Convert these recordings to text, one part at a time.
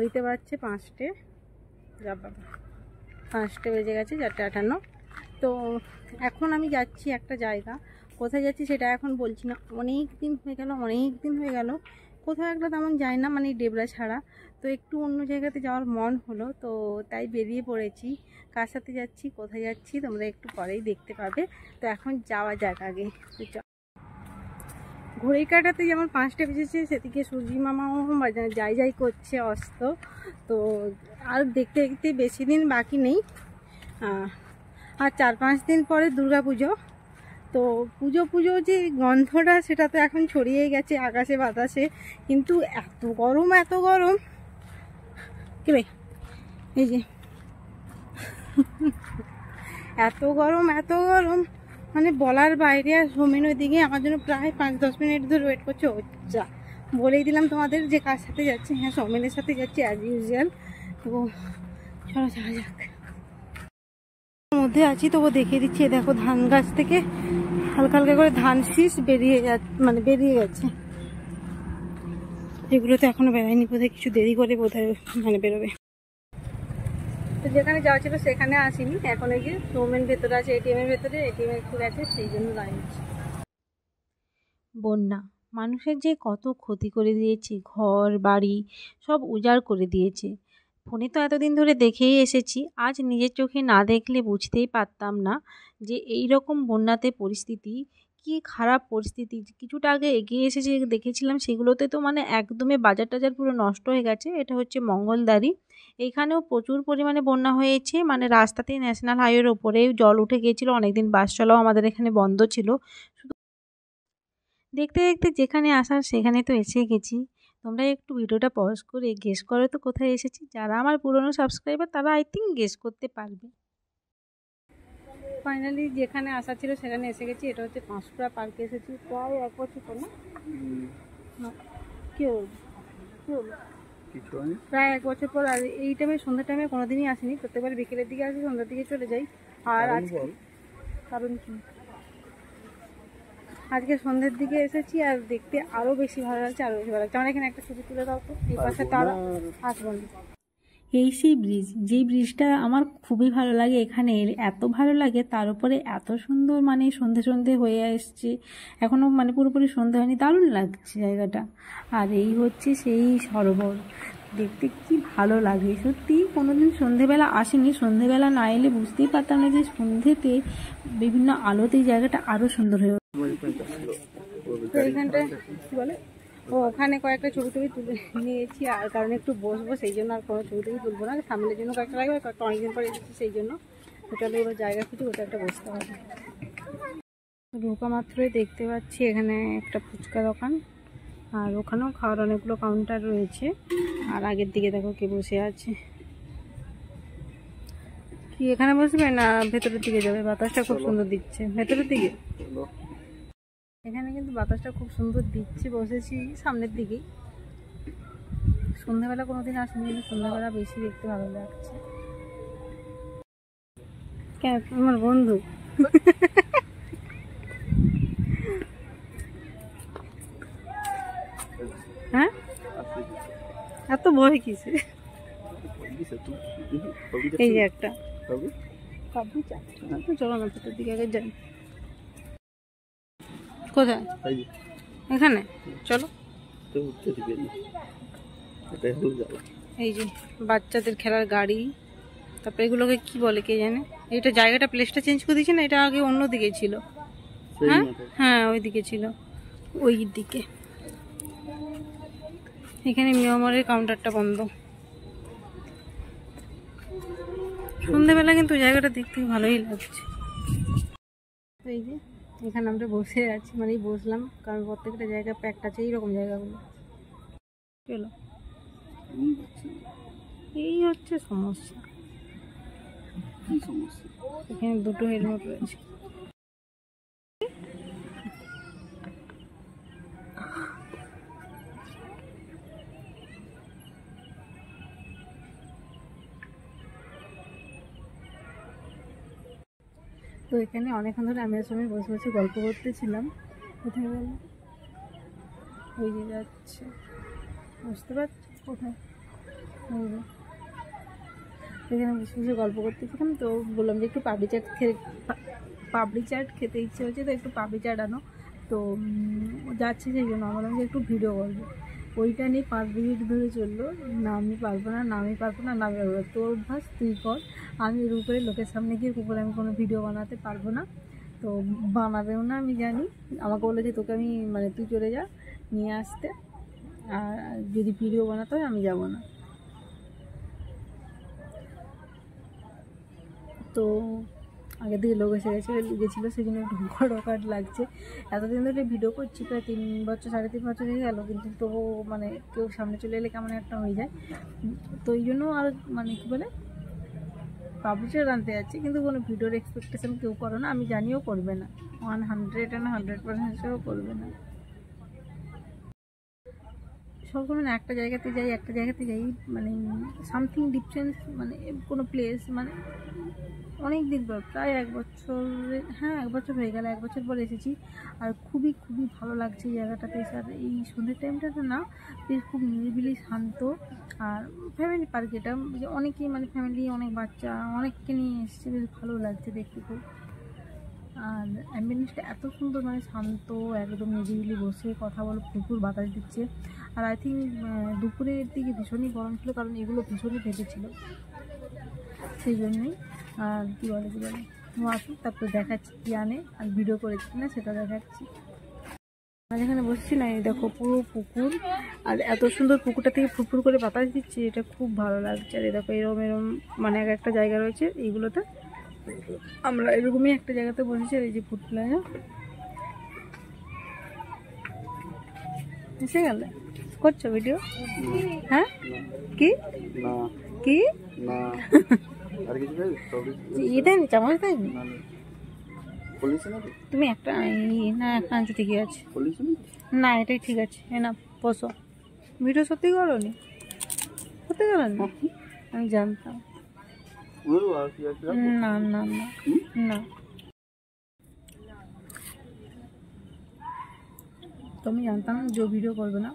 ঘড়িতে বাজছে 5টে, যা বাবা 5টে বেজে গেছে, 4:58। তো এখন আমি যাচ্ছি একটা জায়গা, কোথায় যাচ্ছি সেটা এখন বলছি না। অনেক দিন হয়ে গেল কোথাও একটা তেমন যায় না, মানে ডেবরা ছাড়া। তো একটু অন্য জায়গাতে যাওয়ার মন হলো, তো তাই বেরিয়ে পড়েছি। কার সাথে যাচ্ছি, কোথায় যাচ্ছি তোমরা একটু পরেই দেখতে পাবে। তো এখন যাওয়া যাক আগে। ঘড়ির কাঁটাতে যেমন 5টে বেজেছে, সেদিকে সূর্যি মামাও যাই করছে অস্ত। তো আর দেখতে দেখতে বেশি দিন বাকি নেই, আর 4-5 দিন পরে দুর্গা পুজো। তো পুজো যে গন্ধটা সেটা তো এখন ছড়িয়ে গেছে আকাশে বাতাসে, কিন্তু এত গরম কি রে, এই যে এত গরম মানে বলার বাইরে। আর সৌমিন ওইদিকে আমার জন্য প্রায় 5-10 মিনিট ধরে ওয়েট করছে। যা বলেই দিলাম তোমাদের যে কার সাথে যাচ্ছি। হ্যাঁ, সৌমিনের সাথে যাচ্ছি অ্যাজ ইউজুয়াল। তো চলো যাওয়া যাক। মধ্যে আছি তবু দেখিয়ে দিচ্ছি। দেখো ধান গাছ থেকে হালকা হালকা করে ধান শীষ বেরিয়ে গেছে। এগুলো তো এখনো বেরোয়নি, বোধহয় কিছু দেরি করে বেরোবে। তো যেখানে যাওয়া ছিল সেখানে আসিনি, এখন এই যে সৌমেন ভেতরে আছে, এটিএমের ভেতরে, এটিএম একটু গেছে, সেই জন্য দাঁড়িয়েছি। বন্যা মানুষের যে কত ক্ষতি করে দিয়েছে, ঘর বাড়ি সব উজাড় করে দিয়েছে। ফোনে তো এতদিন ধরে দেখেই এসেছি, আজ নিজের চোখে না দেখলে বুঝতেই পারতাম না যে এই রকম বন্যাতে পরিস্থিতি, কি খারাপ পরিস্থিতি। কিছুটা আগে এগিয়ে এসেছে দেখেছিলাম, সেগুলোতে তো মানে একদমই বাজার টাজার পুরো নষ্ট হয়ে গেছে। এটা হচ্ছে মঙ্গলদারি, এইখানেও প্রচুর পরিমাণে বন্যা হয়েছে, মানে রাস্তাতেই ন্যাশনাল হাইওয়ের ওপরে জল উঠে গিয়েছিলো। অনেকদিন বাস চলাও আমাদের এখানে বন্ধ ছিল। শুধু দেখতে দেখতে যেখানে আসার সেখানে তো এসে গেছি। তোমরা একটু ভিডিওটা পজ করে গেস করো তো কোথায় এসেছি। যারা আমার পুরনো সাবস্ক্রাইবার তারা আই থিঙ্ক গেস করতে পারবে। ফাইনালি যেখানে আসা ছিল সেখানে এসে গেছি। এটা হচ্ছে পাঁশকুড়া পার্কে এসেছি, প্রায় 1 বছর পর। না কি হলো প্রায় 1 বছর পর। আর এই টাইমে সন্ধ্যার টাইমে কোনোদিনই আসিনি, প্রত্যেকবার বিকেলের দিকে আসি, সন্ধ্যার দিকে চলে যাই। আর আজকে কারণ কি, আজকে সন্ধ্যের দিকে এসেছি আর দেখতে আরও বেশি ভালো লাগছে। আমার এখানে একটা ছবি তুলে দাও তো, এই পাশে তারা আসবেন। এই সেই ব্রিজ, যেই ব্রিজটা আমার খুবই ভালো লাগে। এখানে এত ভালো লাগে, তার উপরে এত সুন্দর, মানে সন্ধে হয়ে আসছে, এখনও মানে পুরোপুরি সন্ধে হয়নি, দারুণ লাগছে জায়গাটা। আর এই হচ্ছে সেই সরোবর, দেখতে কি ভালো লাগে সত্যি। কোনোদিন সন্ধেবেলা আসেনি, সন্ধেবেলা না এলে বুঝতেই পারতাম না যে সন্ধেতে বিভিন্ন আলোতে এই জায়গাটা আরও সুন্দর হয়ে ওঠে। তো এইখানটায় কী বলে, ওখানে কয়েকটা ছবি তুলে নিয়েছি, আর কারণ একটু বসবো সেই জন্য আর কোনো ছবি তুলবো না। সামনের জন্য কয়েকটা লাগবে, কয়েকটা অনেকদিন পরে এসেছি সেই জন্য। ওটালে এবার জায়গা খুঁজি, ওটা একটা বসতে হবে। ঢোকা মাত্রই দেখতে পাচ্ছি এখানে একটা ফুচকা দোকান, আর ওখানেও খাওয়ার অনেকগুলো কাউন্টার রয়েছে। আর আগের দিকে দেখো কে বসে আছে। কি এখানে বসবে না ভেতরের দিকে যাবে? বাতাসটা খুব সুন্দর দিচ্ছে ভেতরের দিকে। এখানে কিন্তু বাতাসটা খুব সুন্দর দিচ্ছে, বসেছি সামনের দিকেই। সন্ধ্যাবেলা কোনোদিন আসেনি, কিন্তু সন্ধ্যাবেলা বেশি দেখতে ভালো লাগছে। কেন আমার বন্ধু হ্যাঁ, এত ভয় কিসে? এই যে একটা চলো না ভেতর দিকে আগে যাই। কোথায়? এখানে চলো। এই যে বাচ্চাদের খেলার গাড়ি, তারপরে এগুলোকে কি বলে কে জানে। এটা জায়গাটা, প্লেসটা চেঞ্জ করে দিয়েছে না, এটা আগে অন্য দিকে ছিল। হ্যাঁ হ্যাঁ, ওই দিকে ছিল, ওই দিকে। এখানে মিয়ামারের কাউন্টারটা বন্ধ। সন্ধ্যাবেলা কিন্তু জায়গাটা দেখতে ভালোই লাগছে। এই যে এখানে আমরা বসে আছি, মানে বসলাম, কারণ প্রত্যেকটা জায়গা প্যাকড আছে এইরকম জায়গাগুলো। চলো, এই হচ্ছে সমস্যা। এখানে দুটো হেলমেট রয়েছে। তো এখানে অনেকক্ষণ ধরে আমি আসলে বসে গল্প করতেছিলাম। কোথায় গেল? ওই যে যাচ্ছে, বুঝতে পারছি কোথায়। এখানে বসে বসে গল্প করতেছিলাম, তো বললাম যে একটু পাপড়ি চাট খেতে ইচ্ছে হচ্ছে, তো একটু পাপড়ি চাট আনো। তো যাচ্ছে সেই জন্য আমার যে একটু ভিডিও করবো, ওইটা নিয়ে 5 মিনিট ধরে চললো। না আমি পারবো না, না আমি পারবো না, না আমি পারবো না, তোর অভ্যাস তুই কর, আমি এর উপরে লোকের সামনে গিয়ে উপরে আমি কোনো ভিডিও বানাতে পারবো না, তো বানাবেও না আমি জানি। আমাকে বলে যে তোকে আমি মানে তুই চলে যা নিয়ে আসতে, আর যদি ভিডিও বানাতে হয় আমি যাবো না। তো আগের দিকে লোক এসে গেছিলো, সেই জন্য একটু ঘড়কাট লাগছে। এতদিন ধরে ভিডিও করছি, প্রায় 3 বছর 3.5 বছর হয়ে গেল, কিন্তু তবু মানে কেউ সামনে চলে এলে কেমন একটা হয়ে যায়। তো এই জন্য আর মানে কী বলে পাবলিশার আনতে যাচ্ছি, কিন্তু কোনো ভিডিওর এক্সপেকটেশন কেউ করো না, আমি জানিও করবে না, 100% করবে না। সবসময় না একটা জায়গাতে যাই মানে সামথিং ডিফারেন্স, মানে কোনো প্লেস মানে অনেক দিন পর, প্রায় 1 বছরের, হ্যাঁ 1 বছর হয়ে গেল, 1 বছর পর এসেছি। আর খুবই ভালো লাগছে এই জায়গাটাতে। আর এই সন্ধ্যের টাইমটাতে না বেশ খুব নিরিবিলি শান্ত, আর ফ্যামিলি পার্ক, এটা যে অনেকেই মানে ফ্যামিলি অনেক বাচ্চা অনেককে নিয়ে এসছে, বেশ ভালো লাগছে দেখতে খুব। আর অ্যাম্বিয়েন্সটা এত সুন্দর, মানে শান্ত একদম, নিরিবিলি বসে কথা বলো, প্রচুর বাতাস দিচ্ছে। আর আই থিঙ্ক দুপুরের দিকে ভীষণই গরম ছিল, কারণ এগুলো ভীষণই ভেবেছিল, সেই জন্যই। আর কী বলে আসুক, তারপর দেখাচ্ছি কী আনে, আর ভিডিও করেছি না সেটা দেখাচ্ছি। আর এখানে বসছি না, এই দেখো পুরো পুকুর, আর এত সুন্দর পুকুরটা থেকে ফুরফুর করে বাতাস দিচ্ছে, এটা খুব ভালো লাগছে। আর এই দেখো এরম মানে একটা জায়গা রয়েছে এইগুলোতে, আমরা এরকমই একটা জায়গাতে বসেছি। এই যে পুটলা এসে গেলে করছো ভিডিও, হ্যাঁ কি কি এটাই চামচ দেয়নি তুমি একটা, না একটা আনছি ঠিকই আছে, না এটাই ঠিক আছে, না বসো। ভিডিও সত্যি করোনি, সত্যি করোনি, আমি জানতাম। না না না না, তুমি জানতাম যে ভিডিও করবে না।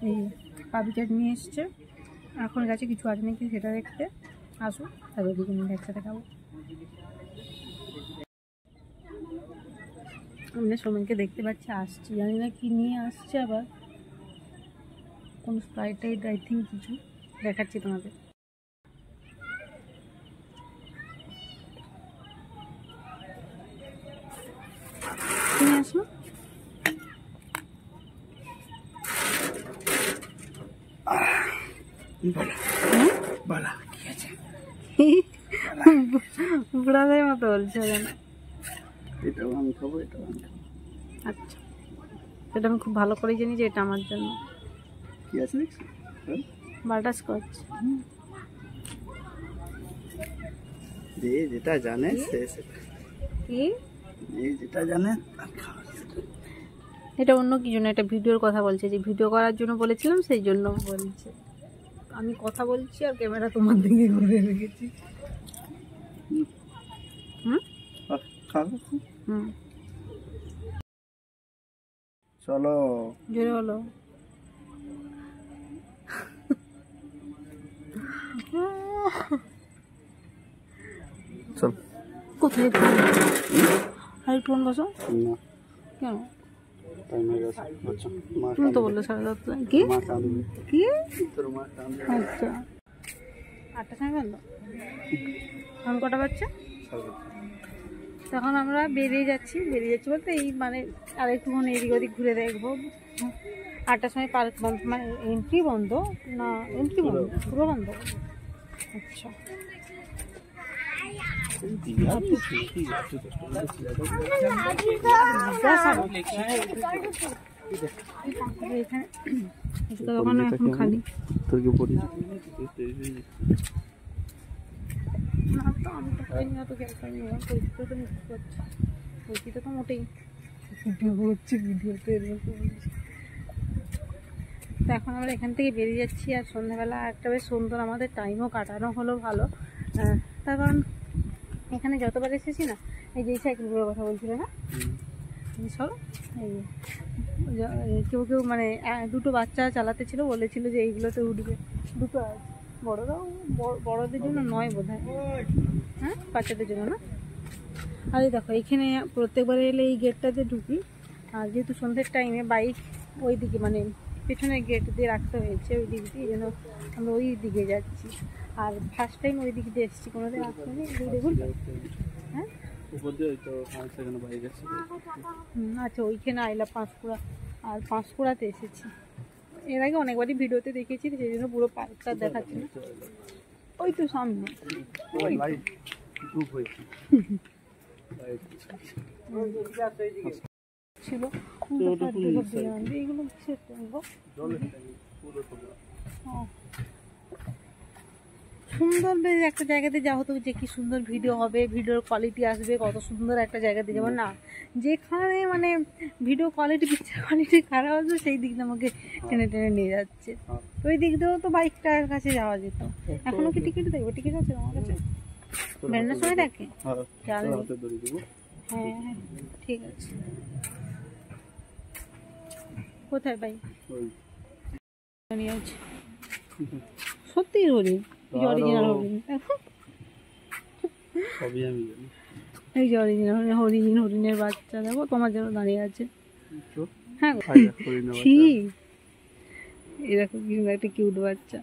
এই পাপড়ি চাট নিয়ে এসছে, এখন কাছে কিছু আছে নাকি সেটা দেখতে আসো, তারপর দিকে নিয়ে একসাথে খাবো। আমরা সময়কে দেখতে পাচ্ছি আসছি, জানি না কি নিয়ে আসছে, আবার কোন স্প্রাইট টাইট আই থিঙ্ক কিছু, দেখাচ্ছি তোমাদের। তুমি আসো, বুড়াদের মতো বলছে কেন? এটাও আমি খাবো, এটাও আমি খাবো। আচ্ছা, এটা আমি খুব ভালো করে জানি যে এটা আমার জন্য। কি আছে দেখছি? বাটারস্কচ। যে যেটা জানে সে সেটা। কি? এই যেটা জানে এটা অন্য কিছু না, এটা ভিডিওর কথা বলছে, যে ভিডিও করার জন্য বলেছিলাম সেই জন্য বলছে। আমি কথা বলছি আর ক্যামেরা তোমার দিকে ঘুরে রেখেছি। চলো জোরে বলো। চল কোথায় আর একটু বসো না, কেন? টাইম হয়ে গেছে। আচ্ছা তুমি তো বললে 7:30। কি মা কাঁদবে, কি? তোর মা কাঁদবে। আচ্ছা 8টার সময় বন্ধ, এখন কটা বাচ্চা? তখন আমরা বেরিয়ে যাচ্ছি বলতে এই মানে আর একটুখানি এদিক ওদিক ঘুরে দেখবো। 8টার সময় পার্ক বন্ধ, মানে এন্ট্রি বন্ধ না, এন্ট্রি বন্ধ, পুরো বন্ধ। আচ্ছা এখানে দোকান এখন খালি। তোর কি পড়ি না তো আমি তো খাইনি, অত খেয়াল খাইনি, পরিচিত তো মিস করছি, পরিচিত তো মোটেই ভিডিও করছি, ভিডিওতে এরকম। তো এখন আমরা এখান থেকে বেরিয়ে যাচ্ছি, আর সন্ধ্যাবেলা একটা বেশ সুন্দর আমাদের টাইমও কাটানো হলো ভালো। তার কারণ এখানে যতবার এসেছি না, এই যে সাইকেলগুলোর কথা বলছিল না, চলো কেউ কেউ মানে দুটো বাচ্চা চালাতে ছিল, বলেছিল যে এইগুলোতে উঠবে। দুটো আছে, বড়রাও, বড়দের জন্য নয় বোধ হয়, হ্যাঁ বাচ্চাদের জন্য না। আর এই দেখো এখানে প্রত্যেকবার এলে এই গেটটাতে ঢুকি, আর যেহেতু সন্ধ্যের টাইমে বাইক ওই দিকে মানে পেছনের গেট দিয়ে রাখতে হয়েছে ওই দিক দিয়ে, যেন আমরা ওই দিকে যাচ্ছি। আর ফার্স্ট টাইম ওই দিক দিয়ে এসেছি, কোনোদিন আসিনি। দেখুন হ্যাঁ আচ্ছা, ওইখানে আইলা পাঁশকুড়া, আর পাঁশকুড়াতে এসেছি। এর আগে অনেকবারই ভিডিওতে দেখেছি, সেই জন্য পুরো পার্কটা দেখাচ্ছি না। ওই তো সামনে ছিল এইগুলো সুন্দর বেশ একটা জায়গাতে যা হতো যে কি সুন্দর ভিডিও হবে, ভিডিওর কোয়ালিটি আসবে, কত সুন্দর একটা জায়গাতে যাবো না, যেখানে মানে ভিডিও কোয়ালিটি পিকচার কোয়ালিটি খারাপ আসবে সেই দিক দিয়ে আমাকে টেনে টেনে নিয়ে যাচ্ছে। ওই দিক দিয়েও তো বাইকটার কাছে যাওয়া যেত। এখনো কি টিকিট দেখবো? টিকিট আছে আমার কাছে? বেরোনোর সময় দেখে? হ্যাঁ হ্যাঁ ঠিক আছে। কোথায় বাইক? সত্যি হরিণ, অরিজিনাল হরিণ। এই যে অরিজিনাল হরিণ, হরিণের বাচ্চা দেখো তোমার জন্য দাঁড়িয়ে আছে। হ্যাঁ এরকম একটা কিউট বাচ্চা,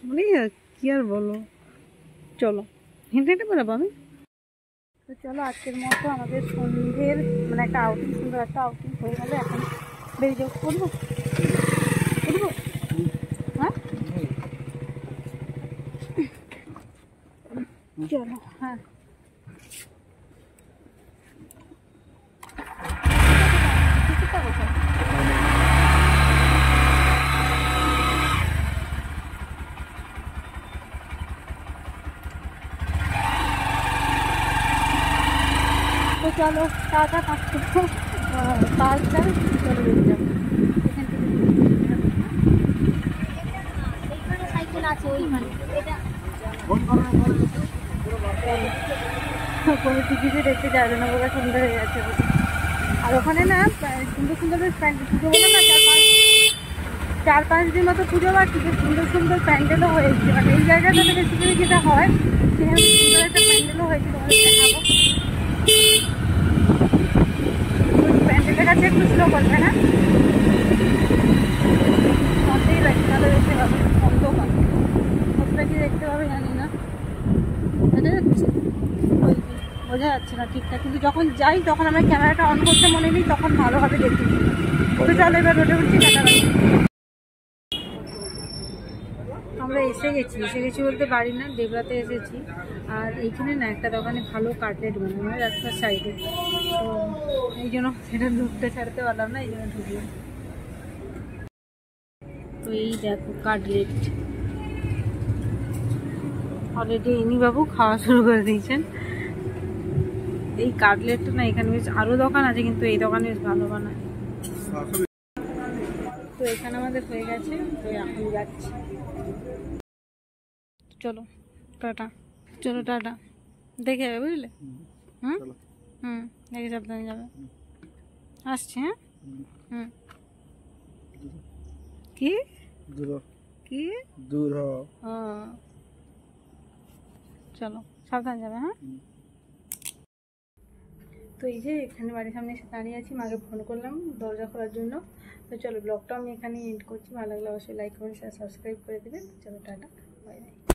মানে কি আর বলো। চলো হেঁটে হেঁটে বেড়াবো আমি। তো চলো আজকের মতো আমাদের সন্ধ্যের মানে একটা আউটিং, সুন্দর একটা আউটিং হয়ে গেল। এখন বেরিয়ে যাবো, করবো করবো হ্যাঁ চলো। হ্যাঁ তো চলো টাটা, পাঁচটা পাঁচটা চলো বেরিয়ে যাবো এখান থেকে। সাইকেল আছে ওইখানে, কোনো টিকিটে দেখতে যাবে না, ওরা সুন্দর হয়ে গেছে। আর ওখানে না সুন্দর সুন্দর পুজো হলো না, 4-5 দিন মতো পুজো বাকি, সুন্দর সুন্দর প্যান্ডেলও হয়েছে। মানে এই জায়গাটাতে বেসিক্যালি যেটা হয় সেখানে সুন্দর একটা প্যান্ডেলও হয়েছে, তোমাদের দেখাবো। প্যান্ডেলের কাছে একটু স্লো করবে না, সন্ধ্যেই লাগছে, তাহলে দেখতে পাবে অন্ধকার, কতটা কি দেখতে পাবে জানি না, দেখা যাচ্ছে ওই বোঝা যাচ্ছে না ঠিকঠাক। কিন্তু যখন যাই তখন আমরা ক্যামেরাটা অন করতে মনে নিই, তখন ভালোভাবে দেখি। তো চলো এবার রোডে উঠছি, টাটা। আমরা এসে গেছি বলতে বাড়ি না, দেবরাতে এসেছি। আর এইখানে না একটা দোকানে ভালো কাটলেট বানানো রাস্তার সাইডে, তো এই জন্য সেটা ঢুকতে ছাড়তে পারলাম না, এই জন্য ঢুকলাম। তো এই দেখো কাটলেট অলরেডি ইনি বাবু খাওয়া শুরু করে দিয়েছেন। এই কাটলেটটা না এখানে বেশ আরও দোকান আছে, কিন্তু এই দোকানে বেশ ভালো বানায়। তো এখানে আমাদের হয়ে গেছে, তো এখন যাচ্ছি। চলো টাটা, চলো টাটা, দেখে যাবে বুঝলে। হুম হুম দেখে সাবধানে যাবে। আসছি হ্যাঁ। হুম কি কি দূর চলো সাবধানে যাবে হ্যাঁ। তো এই যে এখানে বাড়ির সামনে এসে দাঁড়িয়ে আছি, মাকে ফোন করলাম দরজা খোলার জন্য। তো চলো ব্লগটা আমি এখানে এন্ড করছি। ভালো লাগলে অবশ্যই লাইক কমেন্ট শেয়ার সাবস্ক্রাইব করে দেবেন। চলো টাটা, বাই বাই।